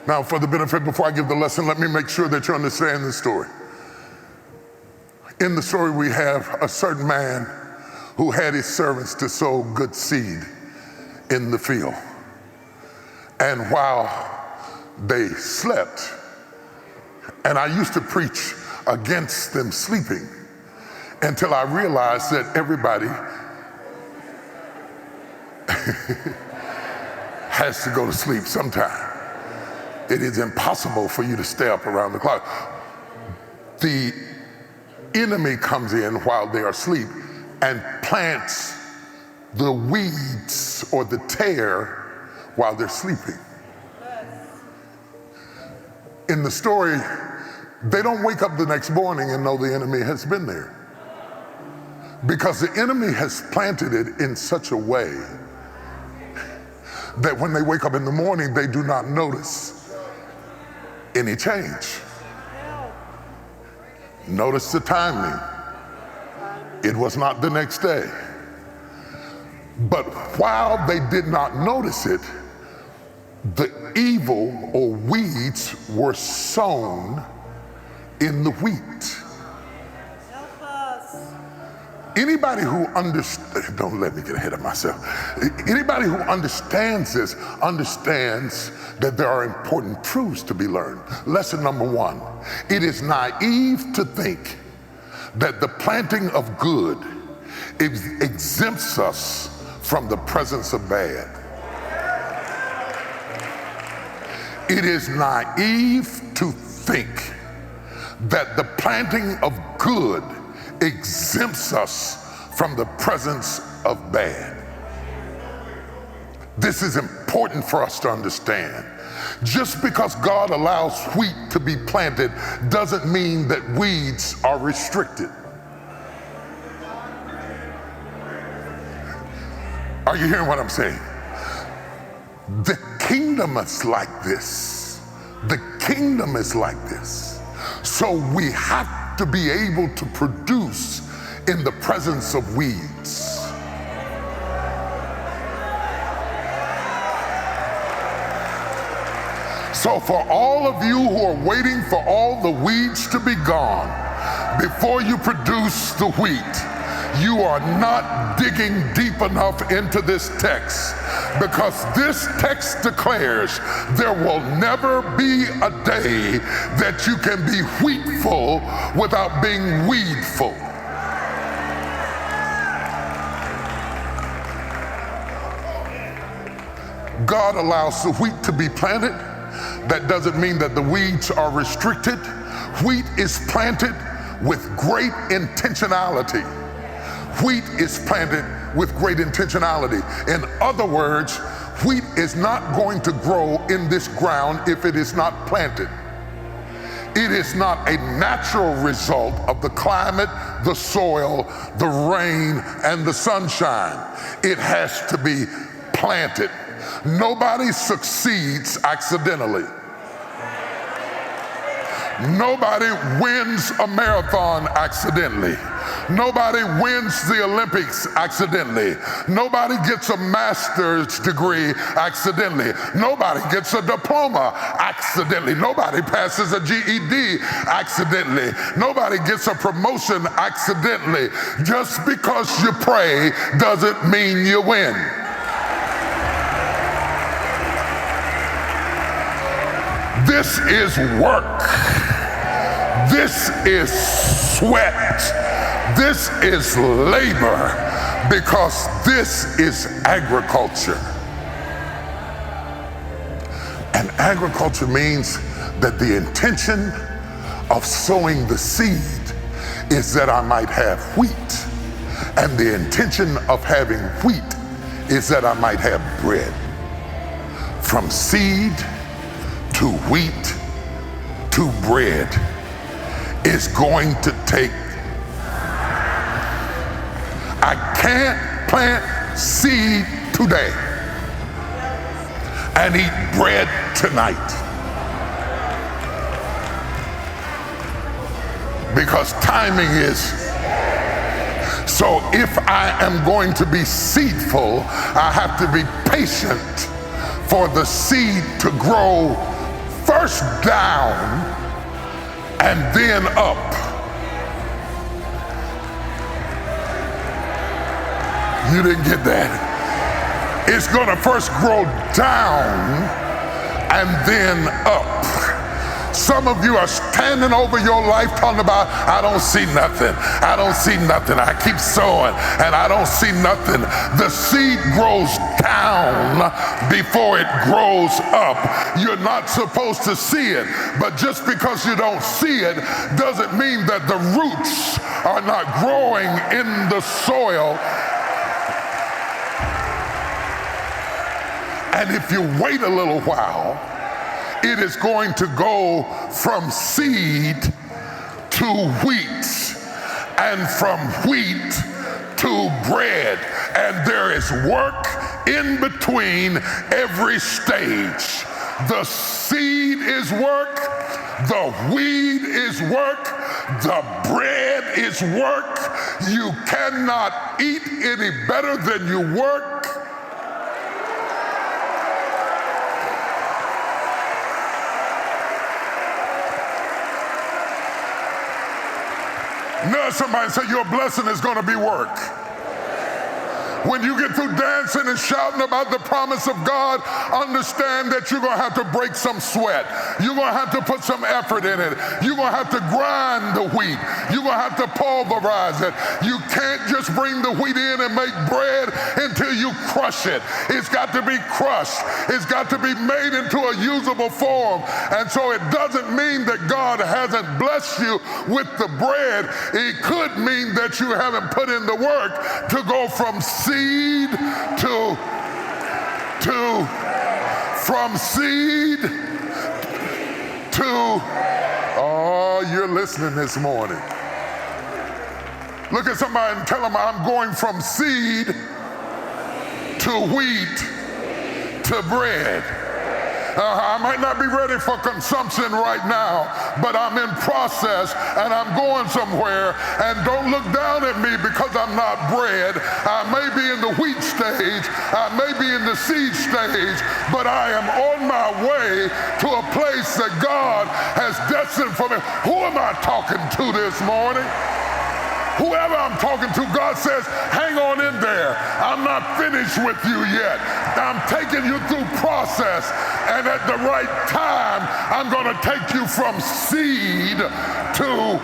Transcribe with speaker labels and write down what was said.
Speaker 1: Now, for the benefit, before I give the lesson, let me make sure that you understand the story. In the story, we have a certain man who had his servants to sow good seed in the field. And while they slept, and I used to preach against them sleeping until I realized that everybody has to go to sleep sometime. It is impossible for you to stay up around the clock. The enemy comes in while they are asleep and plants the weeds or the tare while they're sleeping. In the story, they don't wake up the next morning and know the enemy has been there, because the enemy has planted it in such a way that when they wake up in the morning, they do not notice any change. Notice the timing. It was not the next day. But while they did not notice it, the evil or weeds were sown in the wheat. Anybody who understands, don't let me get ahead of myself. Anybody who understands this understands that there are important truths to be learned. Lesson number one, it is naive to think that the planting of good exempts us from the presence of bad. It is naive to think that the planting of good exempts us from the presence of bad. This is important for us to understand. Just because God allows wheat to be planted doesn't mean that weeds are restricted. Are you hearing what I'm saying? The kingdom is like this. The kingdom is like this. So we have to be able to produce in the presence of weeds. So for all of you who are waiting for all the weeds to be gone before you produce the wheat, you are not digging deep enough into this text, because this text declares there will never be a day that you can be wheatful without being weedful. God allows the wheat to be planted. That doesn't mean that the weeds are restricted. Wheat is planted with great intentionality. Wheat is planted with great intentionality. In other words, wheat is not going to grow in this ground if it is not planted. It is not a natural result of the climate, the soil, the rain, and the sunshine. It has to be planted. Nobody succeeds accidentally. Nobody wins a marathon accidentally. Nobody wins the Olympics accidentally. Nobody gets a master's degree accidentally. Nobody gets a diploma accidentally. Nobody passes a GED accidentally. Nobody gets a promotion accidentally. Just because you pray doesn't mean you win. This is work. This is sweat. This is labor, because this is agriculture. And agriculture means that the intention of sowing the seed is that I might have wheat. And the intention of having wheat is that I might have bread. From seed to wheat to bread is going to take. I can't plant seed today and eat bread tonight, because timing is. So if I am going to be seedful, I have to be patient for the seed to grow first down and then up. You didn't get that. It's going to first grow down and then up. Some of you are standing over your life talking about, I don't see nothing. I don't see nothing. I keep sowing and I don't see nothing. The seed grows down before it grows up. You're not supposed to see it, but just because you don't see it doesn't mean that the roots are not growing in the soil. And if you wait a little while, it is going to go from seed to wheat, and from wheat to bread. And there is work in between every stage. The seed is work, the weed is work, the bread is work. You cannot eat any better than you work. Now somebody say your blessing is going to be work. When you get through dancing and shouting about the promise of God, understand that you're going to have to break some sweat. You're going to have to put some effort in it. You're going to have to grind the wheat. You're going to have to pulverize it. You can't just bring the wheat in and make bread until you crush it. It's got to be crushed. It's got to be made into a usable form. And so it doesn't mean that God hasn't blessed you with the bread. It could mean that you haven't put in the work to go from seed from seed to, oh, you're listening this morning. Look at somebody and tell them, I'm going from seed to wheat to bread. I might not be ready for consumption right now, but I'm in process and I'm going somewhere. And don't look down at me because I'm not bread. I may be in the wheat stage, I may be in the seed stage, but I am on my way to a place that God has destined for me. Who am I talking to this morning? Whoever I'm talking to, God says, hang on in there. I'm not finished with you yet. I'm taking you through process, and at the right time, I'm going to take you from seed to